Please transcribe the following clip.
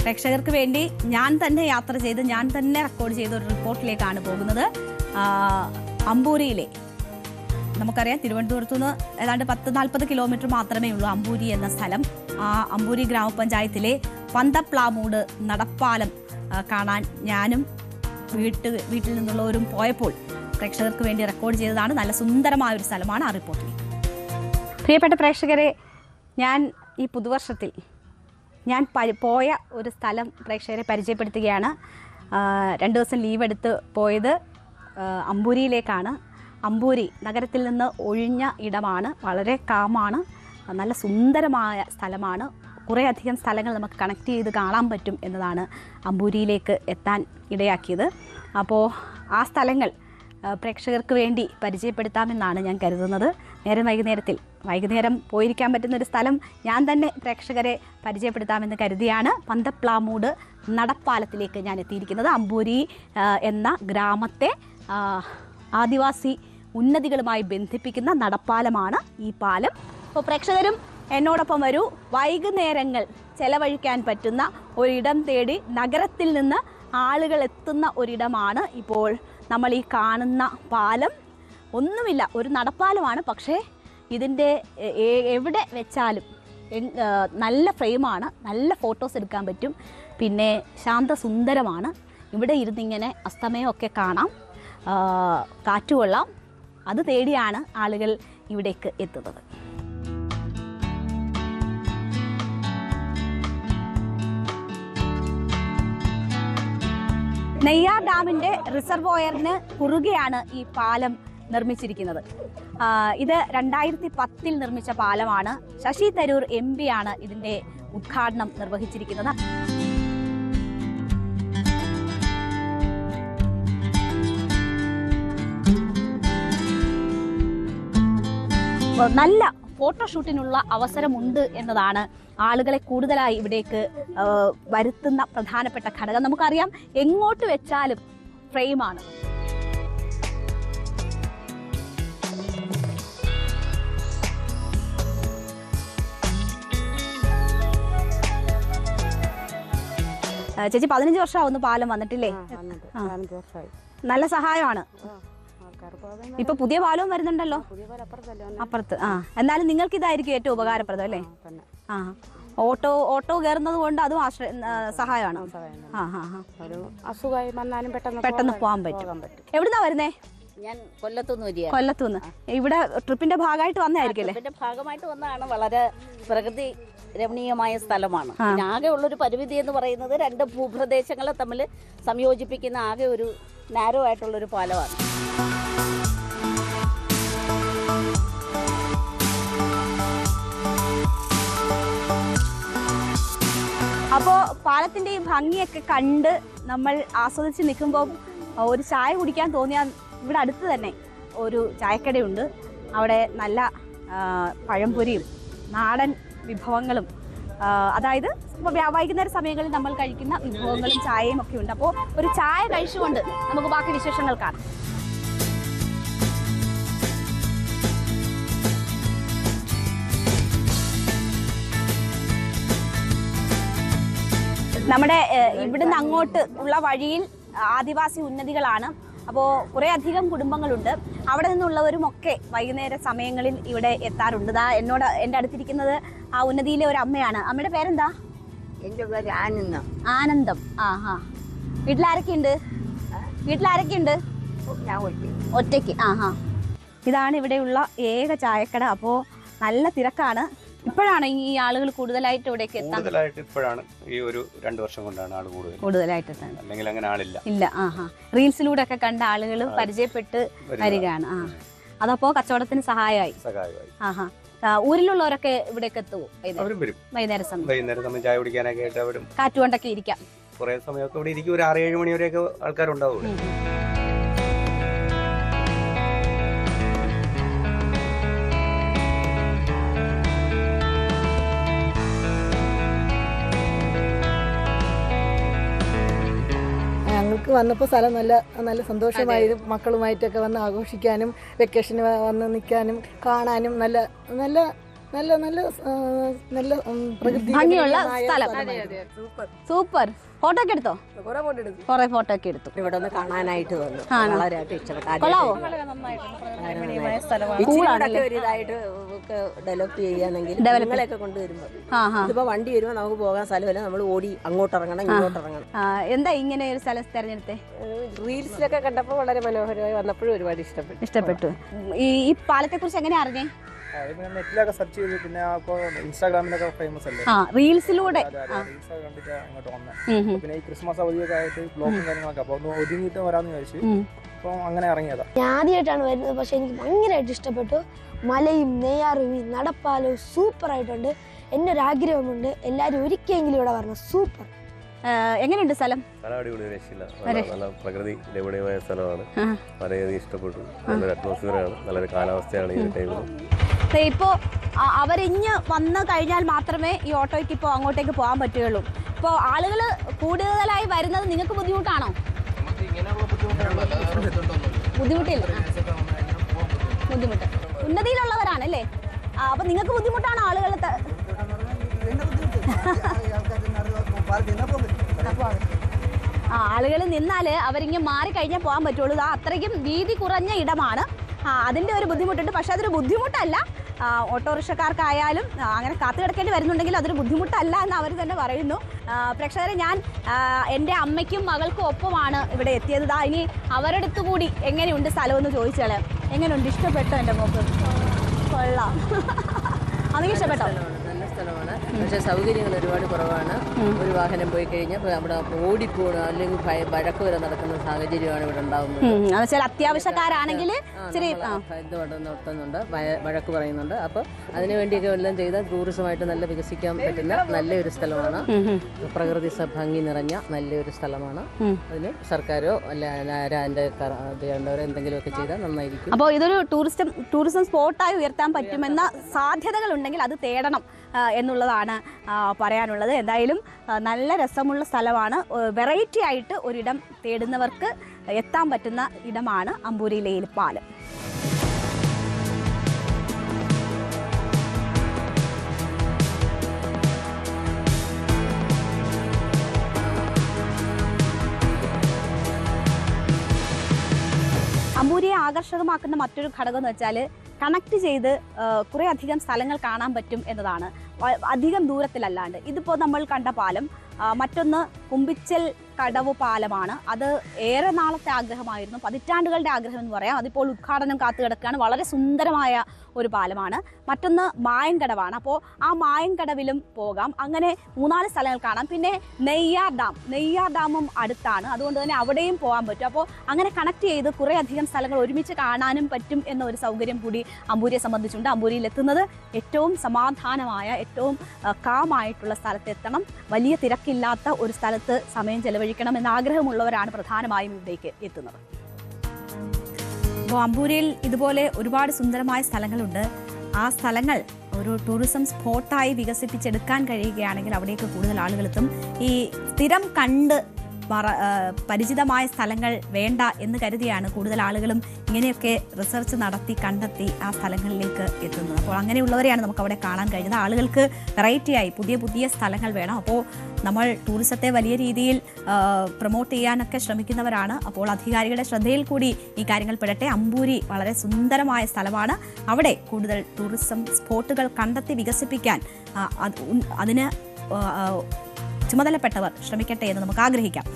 പ്രേക്ഷകർക്ക് വേണ്ടി ഞാൻ തന്നെ യാത്ര ചെയ്ത് ഞാൻ തന്നെ റെക്കോർഡ് ചെയ്ത ഒരു റിപ്പോർട്ടിലേക്കാണ് പോകുന്നത്. അമ്പൂരിയിലെ, നമുക്കറിയാം തിരുവനന്തപുരത്തു നിന്ന് ഏതാണ്ട് 10-40 കിലോമീറ്റർ മാത്രമേ ഉള്ളൂ അമ്പൂരി എന്ന സ്ഥലം. ആ അമ്പൂരി ഗ്രാമപഞ്ചായത്തിലെ പന്തപ്ലാമൂട് നടപ്പാലം കാണാൻ ഞാനും വീട്ടിൽ നിന്നുള്ളവരും പോയപ്പോൾ പ്രേക്ഷകർക്ക് വേണ്ടി റെക്കോർഡ് ചെയ്തതാണ്. നല്ല സുന്ദരമായ ഒരു സ്ഥലമാണ് ആ റിപ്പോർട്ടിൽ. പ്രിയപ്പെട്ട പ്രേക്ഷകരെ, ഞാൻ ഈ പുതുവർഷത്തിൽ ഞാൻ പോയ ഒരു സ്ഥലം പ്രേക്ഷകരെ പരിചയപ്പെടുത്തുകയാണ്. 2 ദിവസം ലീവ് എടുത്ത് പോയത് അമ്പൂരിയിലേക്കാണ്. അമ്പൂരി നഗരത്തിൽ നിന്ന് ഒഴിഞ്ഞ ഇടമാണ്, വളരെ കാമാണ്, നല്ല സുന്ദരമായ സ്ഥലമാണ്. കുറേയധികം സ്ഥലങ്ങൾ നമുക്ക് കണക്ട് ചെയ്ത് കാണാൻ പറ്റും എന്നതാണ് അമ്പൂരിയിലേക്ക് എത്താൻ ഇടയാക്കിയത്. അപ്പോൾ ആ സ്ഥലങ്ങൾ പ്രേക്ഷകർക്ക് വേണ്ടി പരിചയപ്പെടുത്താമെന്നാണ് ഞാൻ കരുതുന്നത്. വൈകുന്നേരം പോയിരിക്കാൻ പറ്റുന്നൊരു സ്ഥലം ഞാൻ തന്നെ പ്രേക്ഷകരെ പരിചയപ്പെടുത്താമെന്ന് കരുതിയാണ് പന്തപ്ലാമൂട് നടപ്പാലത്തിലേക്ക് ഞാൻ എത്തിയിരിക്കുന്നത്. അമ്പൂരി എന്ന ഗ്രാമത്തെ ആദിവാസി ഉന്നതികളുമായി ബന്ധിപ്പിക്കുന്ന നടപ്പാലമാണ് ഈ പാലം. അപ്പോൾ പ്രേക്ഷകരും എന്നോടൊപ്പം വരൂ. വൈകുന്നേരങ്ങൾ ചെലവഴിക്കാൻ പറ്റുന്ന ഒരിടം തേടി നഗരത്തിൽ നിന്ന് ആളുകൾ എത്തുന്ന ഒരിടമാണ് ഇപ്പോൾ നമ്മൾ ഈ കാണുന്ന പാലം. ഒന്നുമില്ല, ഒരു നടപ്പാലമാണ്, പക്ഷേ ഇതിൻ്റെ എവിടെ വെച്ചാലും നല്ല ഫ്രെയിമാണ്, നല്ല ഫോട്ടോസ് എടുക്കാൻ പറ്റും. പിന്നെ ശാന്തസുന്ദരമാണ്. ഇവിടെ ഇരുന്നിങ്ങനെ അസ്തമയമൊക്കെ കാണാം, കാറ്റുകൊള്ളാം. അത് തേടിയാണ് ആളുകൾ ഇവിടേക്ക് എത്തുന്നത്. നെയ്യാർ ഡാമിൻ്റെ റിസർവോയറിന് കുറുകെയാണ് ഈ പാലം നിർമ്മിച്ചിരിക്കുന്നത്. ഇത് 2010 നിർമ്മിച്ച പാലമാണ്. ശശി തരൂർ MP ആണ് ഇതിൻ്റെ ഉദ്ഘാടനം നിർവഹിച്ചിരിക്കുന്നത്. നല്ല ഫോട്ടോഷൂട്ടിനുള്ള അവസരമുണ്ട് എന്നതാണ് ആളുകളെ കൂടുതലായി ഇവിടേക്ക് വരുത്തുന്ന പ്രധാനപ്പെട്ട ഘടകം. നമുക്കറിയാം, എങ്ങോട്ട് വെച്ചാലും ഫ്രെയിമാണ്. ചേച്ചി 15 വർഷമാവുന്നു പാലം വന്നിട്ടില്ലേ? നല്ല സഹായമാണ്. ഇപ്പൊ പുതിയ പാലവും വരുന്നുണ്ടല്ലോ അപ്പുറത്ത്. എന്നാലും നിങ്ങൾക്ക് ഇതായിരിക്കും ഏറ്റവും ഉപകാരപ്രദം അല്ലേ? ഓട്ടോ കയറുന്നത് കൊണ്ട് അതും സഹായമാണ്. അസുഖമായി വന്നാലും പെട്ടെന്ന് പോകാൻ പറ്റും. എവിടുന്നാ വരുന്നേ? ഞാൻ കൊല്ലത്തുനിന്ന്. കൊല്ലത്തുനിന്ന് ഇവിടെ ട്രിപ്പിന്റെ ഭാഗമായിട്ട് വന്നായിരിക്കും? ഭാഗമായിട്ട് വന്നതാണ്. വളരെ പ്രകൃതി രമണീയമായ സ്ഥലമാണ്. ആകെ ഉള്ളൊരു പരിമിതി എന്ന് പറയുന്നത് 2 ഭൂപ്രദേശങ്ങളെ തമ്മിൽ സംയോജിപ്പിക്കുന്ന ആകെ ഒരു നാരോ ആയിട്ടുള്ളൊരു പാലമാണ്. അപ്പോൾ പാലത്തിൻ്റെ ഈ ഭംഗിയൊക്കെ കണ്ട് നമ്മൾ ആസ്വദിച്ച് നിൽക്കുമ്പോൾ ഒരു ചായ കുടിക്കാൻ തോന്നിയാൽ ഇവിടെ അടുത്ത് തന്നെ ഒരു ചായക്കടയുണ്ട്. അവിടെ നല്ല പഴംപൊരിയും നാടൻ വിഭവങ്ങളും, അതായത് വൈകുന്നേര സമയങ്ങളിൽ നമ്മൾ കഴിക്കുന്ന വിഭവങ്ങളും ചായയും ഒക്കെ ഉണ്ട്. അപ്പോൾ ഒരു ചായ കഴിച്ചുകൊണ്ട് നമുക്ക് ബാക്കി വിശേഷങ്ങൾ കാണാം. നമ്മുടെ ഇവിടുന്ന് അങ്ങോട്ട് ഉള്ള വഴിയിൽ ആദിവാസി ഉന്നതികളാണ്. അപ്പോൾ കുറേ അധികം കുടുംബങ്ങളുണ്ട്. അവിടെ നിന്നുള്ളവരും ഒക്കെ വൈകുന്നേര സമയങ്ങളിൽ ഇവിടെ എത്താറുണ്ട്. എൻ്റെ അടുത്തിരിക്കുന്നത് ആ ഉന്നതിയിലെ ഒരു അമ്മയാണ്. അമ്മയുടെ പേരെന്താ? എൻ്റെ പേര് ആനന്ദം. ആനന്ദം. വീട്ടിലാരൊക്കെയുണ്ട്? ഒറ്റയ്ക്ക്. ഇതാണ് ഇവിടെയുള്ള ഏക ചായക്കട. അപ്പോൾ നല്ല തിരക്കാണ്. ഇപ്പോഴാണ് ഈ ആളുകൾ കൂടുതലായിട്ട് ഇവിടേക്ക് എത്താൻ? ഇപ്പോഴാണ്, ഈ ഒരു 2 വർഷം കൊണ്ടാണ് ആൾ കൂടുതലായിട്ട് എത്താൻ. അല്ലെങ്കിൽ അങ്ങനെ ആളില്ല. ഇല്ല. റീൽസിലൂടെ ഒക്കെ കണ്ട ആളുകൾ പരിചയപ്പെട്ട് വരികയാണ്. അതപ്പോ കച്ചവടത്തിന് സഹായമായി. ഊരിലുള്ളവരൊക്കെ ഇവിടേക്ക് എത്തുമോ? വൈകുന്നേര സമയം ചായ കുടിക്കാനൊക്കെ ആയിട്ട് അവരും കാറ്റുകൊണ്ടൊക്കെ ഇരിക്കാം. കുറെ സമയമൊക്കെ ഇവിടെ ഇരിക്കും. ഒരു 6-7 മണി വരെയൊക്കെ ആൾക്കാരുണ്ടാവും. ഞങ്ങൾക്ക് വന്നപ്പോൾ സ്ഥലം നല്ല സന്തോഷമായത്. മക്കളുമായിട്ടൊക്കെ വന്ന് ആഘോഷിക്കാനും വെക്കേഷന് വന്ന് നിൽക്കാനും കാണാനും നല്ല നല്ല നല്ല നല്ല പ്രകൃതി ഭംഗിയുള്ള രമണീയമായ സ്ഥലം. സ്ഥലമായിരുന്നു. സൂപ്പർ. ഫോട്ടോ ഒക്കെ എടുത്തോ? കുറെ ഫോട്ടോ ഒക്കെ എടുത്തു. ഇവിടെ ഒന്ന് കാണാനായിട്ട് വന്നു. ആണോ? വളരെയായിട്ട് ഇഷ്ടപ്പെട്ടു. കൊള്ളാവോ? ഇച്ചിരിയൊക്കെ ഒരു ഇതായിട്ട് ഡെവലപ്പ് ചെയ്യുകയാണെങ്കിൽ നിങ്ങളെയൊക്കെ കൊണ്ടുവരുമ്പോൾ ഇതിപ്പോ വണ്ടി വരുമ്പോൾ നമുക്ക് പോകാൻ സ്ഥലമല്ല, നമ്മൾ ഓടി അങ്ങോട്ട് ഇറങ്ങണം ഇങ്ങോട്ട് ഇറങ്ങണം. എന്താ ഇങ്ങനെ ഒരു സ്ഥലം തെരഞ്ഞെടുത്തേ? റീൽസിലൊക്കെ കണ്ടപ്പോൾ വളരെ മനോഹരമായി വന്നപ്പോഴും ഒരുപാട് ഇഷ്ടപ്പെട്ടു. ഈ പാലത്തെ കുറിച്ച് എങ്ങനെ അറിഞ്ഞേ? നെറ്റിലൊക്കെ സെർച്ച് ചെയ്ത് പിന്നെ ഇൻസ്റ്റാഗ്രാമിലൊക്കെ ഫേമസ് അല്ലേ, റീൽസിലൂടെ റീൽസ് കണ്ടിട്ട് അങ്ങോട്ട് വന്നത്. പിന്നെ ഈ ക്രിസ്മസ് അവധിയൊക്കെ ആയിട്ട് ബ്ലോഗും കാര്യങ്ങളൊക്കെ അപ്പൊ ഒന്ന് ഒതുങ്ങിയിട്ട് വരാന്ന് വിചാരിച്ചു. അപ്പൊ അങ്ങനെ ഇറങ്ങിയതാ. ഞാൻ ആദ്യമായിട്ടാണ് വരുന്നത്, പക്ഷെ എനിക്ക് ഭയങ്കരമായിട്ട് ഇഷ്ടപ്പെട്ടു. മലയും നെയ്യാറും നടപ്പാലവും സൂപ്പർ ആയിട്ടുണ്ട്. എൻ്റെ ഒരു ആഗ്രഹമുണ്ട്, എല്ലാവരും ഒരിക്കലെങ്കിലും ഇവിടെ വരണം. സൂപ്പർ. എങ്ങനെയുണ്ട് സ്ഥലം? അടിപൊളി, രക്ഷയില്ല. നല്ല പ്രകൃതി രമണീയമായ സ്ഥലമാണ്. വളരെയധികം ഇഷ്ടപ്പെട്ടു. നല്ലൊരു അറ്റ്മോസ്ഫിയറാണ്, നല്ലൊരു കാലാവസ്ഥയാണ് ഈ ടൈമിൽ. ഇപ്പോ അവരിഞ്ഞ് വന്നു കഴിഞ്ഞാൽ മാത്രമേ ഈ ഓട്ടോയ്ക്ക് ഇപ്പോൾ അങ്ങോട്ടേക്ക് പോകാൻ പറ്റുകയുള്ളൂ. ഇപ്പോൾ ആളുകൾ കൂടുതലായി വരുന്നത് നിങ്ങൾക്ക് ബുദ്ധിമുട്ടാണോ? ബുദ്ധിമുട്ടില്ല. ബുദ്ധിമുട്ട് ഉന്നതിയിലുള്ളവരാണല്ലേ? അപ്പൊ നിങ്ങൾക്ക് ബുദ്ധിമുട്ടാണോ ആളുകൾ? ആളുകൾ നിന്നാല് അവരിങ്ങനെ മാറിക്കഴിഞ്ഞാൽ പോകാൻ പറ്റുള്ളൂ. അത്രയ്ക്കും വീതി കുറഞ്ഞ ഇടമാണ്. അതിൻ്റെ ഒരു ബുദ്ധിമുട്ടുണ്ട്. പക്ഷെ അതൊരു ബുദ്ധിമുട്ടല്ല. ഓട്ടോറിക്ഷക്കാർക്കായാലും അങ്ങനെ കാത്തു കിടക്കേണ്ടി വരുന്നുണ്ടെങ്കിൽ അതൊരു ബുദ്ധിമുട്ടല്ല എന്ന് അവർ തന്നെ പറയുന്നു. പ്രേക്ഷകരെ, ഞാൻ എൻ്റെ അമ്മയ്ക്കും മകൾക്കും ഒപ്പമാണ് ഇവിടെ എത്തിയത്. ഇനി അവരുടെ അടുത്ത് കൂടി എങ്ങനെയുണ്ട് സ്ഥലമെന്ന് ചോദിച്ചാൽ എങ്ങനെയുണ്ട്? ഇഷ്ടപ്പെട്ടോ എൻ്റെ മോക്ക്? കൊള്ളാം. അതൊക്കെ ഇഷ്ടപ്പെട്ടോ? നല്ല സ്ഥലമാണ്. പക്ഷേ സൗകര്യങ്ങൾ ഒരുപാട് കുറവാണ്. ഒരു വാഹനം പോയി കഴിഞ്ഞാൽ അവിടെ ഓടിപ്പോകണം, അല്ലെങ്കിൽ വഴക്ക് വരെ നടക്കുന്ന സാഹചര്യമാണ് ഇവിടെ ഉണ്ടാകുന്നത്. അത്യാവശ്യക്കാരാണെങ്കിൽ നടത്തുന്നുണ്ട്, വഴക്ക് പറയുന്നുണ്ട്. അപ്പോൾ അതിനു വേണ്ടിയൊക്കെ എല്ലാം ചെയ്താൽ ടൂറിസമായിട്ട് നല്ല വികസിക്കാൻ പറ്റുന്ന നല്ലൊരു സ്ഥലമാണ്. പ്രകൃതി ഭംഗി നിറഞ്ഞ നല്ലൊരു സ്ഥലമാണ്. അതിന് സർക്കാരോ അല്ല അതിൻ്റെ വേണ്ടവരോ എന്തെങ്കിലുമൊക്കെ ചെയ്താൽ നന്നായിരിക്കും. അപ്പോൾ ഇതൊരു ടൂറിസം സ്പോട്ടായി ഉയർത്താൻ പറ്റുമെന്ന സാധ്യതകളുണ്ടെങ്കിൽ അത് തേടണം എന്നുള്ളതാണ് പറയാനുള്ളത്. എന്തായാലും നല്ല രസമുള്ള സ്ഥലമാണ്. വെറൈറ്റി ആയിട്ട് ഒരിടം തേടുന്നവർക്ക് എത്താൻ പറ്റുന്ന ഇടമാണ് അമ്പൂരിയിലെ ഈ പാലം. അമ്പൂരിയെ ആകർഷകമാക്കുന്ന മറ്റൊരു ഘടകം എന്ന് വെച്ചാൽ കണക്ട് ചെയ്ത് കുറേ അധികം സ്ഥലങ്ങൾ കാണാൻ പറ്റും എന്നതാണ്. അധികം ദൂരത്തിലല്ലാണ്ട്. ഇതിപ്പോൾ നമ്മൾ കണ്ട പാലം, മറ്റൊന്ന് കുമ്പിച്ചൽ കടവ് പാലമാണ്. അത് ഏറെ നാളത്തെ ആഗ്രഹമായിരുന്നു, പതിറ്റാണ്ടുകളുടെ ആഗ്രഹം എന്ന് പറയാം. അതിപ്പോൾ ഉദ്ഘാടനം കാത്തു കിടക്കുകയാണ്. വളരെ സുന്ദരമായ ഒരു പാലമാണ്. മറ്റൊന്ന് മായൻകടവാണ്. അപ്പോൾ ആ മായൻകടവിലും പോകാം. അങ്ങനെ 3-4 സ്ഥലങ്ങൾ കാണാം. പിന്നെ നെയ്യാർ ഡാമും അടുത്താണ്. അതുകൊണ്ട് തന്നെ അവിടെയും പോകാൻ പറ്റും. അപ്പോൾ അങ്ങനെ കണക്ട് ചെയ്ത് കുറേ അധികം സ്ഥലങ്ങൾ ഒരുമിച്ച് കാണാനും പറ്റും എന്ന ഒരു സൗകര്യം കൂടി അമ്പൂരിയെ സംബന്ധിച്ചുണ്ട്. അമ്പൂരിയിൽ എത്തുന്നത് ഏറ്റവും സമാധാനമായ, ഏറ്റവും കാമായിട്ടുള്ള സ്ഥലത്തെത്തണം. വലിയ തിരക്കില്ലാത്ത ഒരു സ്ഥലത്ത് സമയം ചെലവഴിക്കണം എന്ന ആഗ്രഹമുള്ളവരാണ് പ്രധാനമായും ഇവിടേക്ക് എത്തുന്നത്. അപ്പോൾ അമ്പൂരിയിൽ ഇതുപോലെ ഒരുപാട് സുന്ദരമായ സ്ഥലങ്ങളുണ്ട്. ആ സ്ഥലങ്ങൾ ഒരു ടൂറിസം സ്പോട്ടായി വികസിപ്പിച്ചെടുക്കാൻ കഴിയുകയാണെങ്കിൽ അവിടേക്ക് കൂടുതൽ ആളുകളെത്തും. ഈ സ്ഥിരം കണ്ട് പരിചിതമായ സ്ഥലങ്ങൾ വേണ്ട എന്ന് കരുതിയാണ് കൂടുതൽ ആളുകളും ഇങ്ങനെയൊക്കെ റിസർച്ച് നടത്തി കണ്ടെത്തി ആ സ്ഥലങ്ങളിലേക്ക് എത്തുന്നത്. അപ്പോൾ അങ്ങനെയുള്ളവരെയാണ് നമുക്ക് അവിടെ കാണാൻ കഴിയുന്നത്. ആളുകൾക്ക് വെറൈറ്റിയായി പുതിയ പുതിയ സ്ഥലങ്ങൾ വേണം. അപ്പോൾ നമ്മൾ ടൂറിസത്തെ വലിയ രീതിയിൽ പ്രൊമോട്ട് ചെയ്യാനൊക്കെ ശ്രമിക്കുന്നവരാണ്. അപ്പോൾ അധികാരികളുടെ ശ്രദ്ധയിൽ കൂടി ഈ കാര്യങ്ങൾ പെടട്ടെ. അമ്പൂരി വളരെ സുന്ദരമായ സ്ഥലമാണ്. അവിടെ കൂടുതൽ ടൂറിസം സ്പോട്ടുകൾ കണ്ടെത്തി വികസിപ്പിക്കാൻ അതിന് ചുമതലപ്പെട്ടവർ ശ്രമിക്കട്ടെ എന്ന് നമുക്ക് ആഗ്രഹിക്കാം.